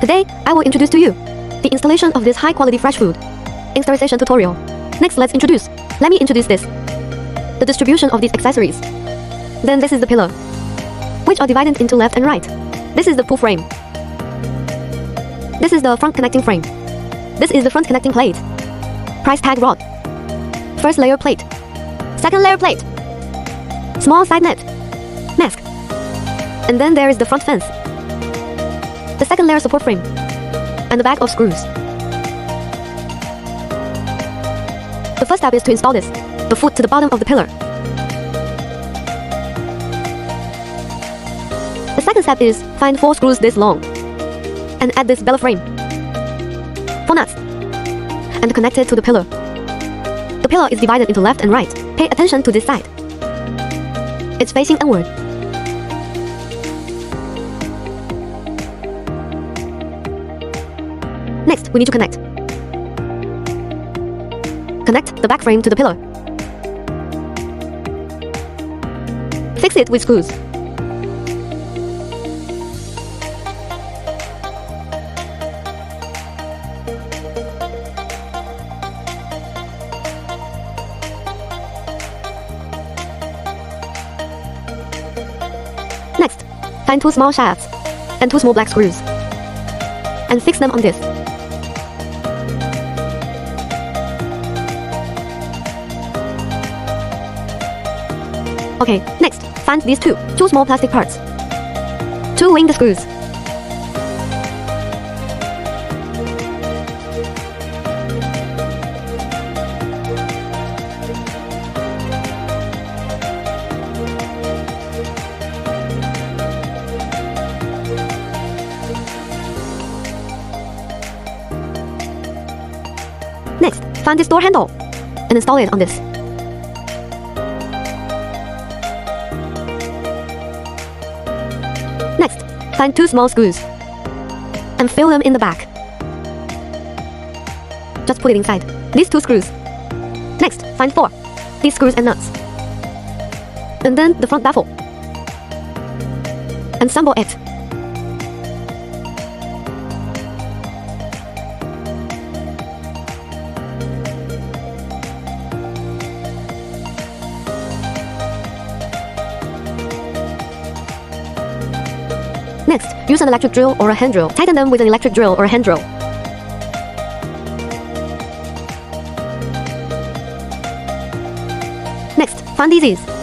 Today, I will introduce to you the installation of this high-quality fresh food installation tutorial. Next, let's introduce. Let me introduce this. The distribution of these accessories. Then this is the pillar, which are divided into left and right. This is the pull frame. This is the front connecting frame. This is the front connecting plate. Price tag rod. First layer plate. Second layer plate. Small side net. Mask. And then there is the front fence. The second layer support frame. And the bag of screws. The first step is to install this, the foot to the bottom of the pillar. The second step is find 4 screws this long and add this bellow frame, 4 nuts, and connect it to the pillar. The pillar is divided into left and right. Pay attention to this side. It's facing inward. Next, we need to connect. Connect the back frame to the pillar. Fix it with screws. Next, find 2 small shafts and 2 small black screws and fix them on this. Okay, next, find these two small plastic parts. 2 wing screws. Next, find this door handle and install it on this. Next, find 2 small screws and fill them in the back. Just put it inside these 2 screws. Next, find 4 these screws and nuts. And then the front baffle. Assemble it. Next, use an electric drill or a hand drill. Tighten them with an electric drill or a hand drill. Next, find these.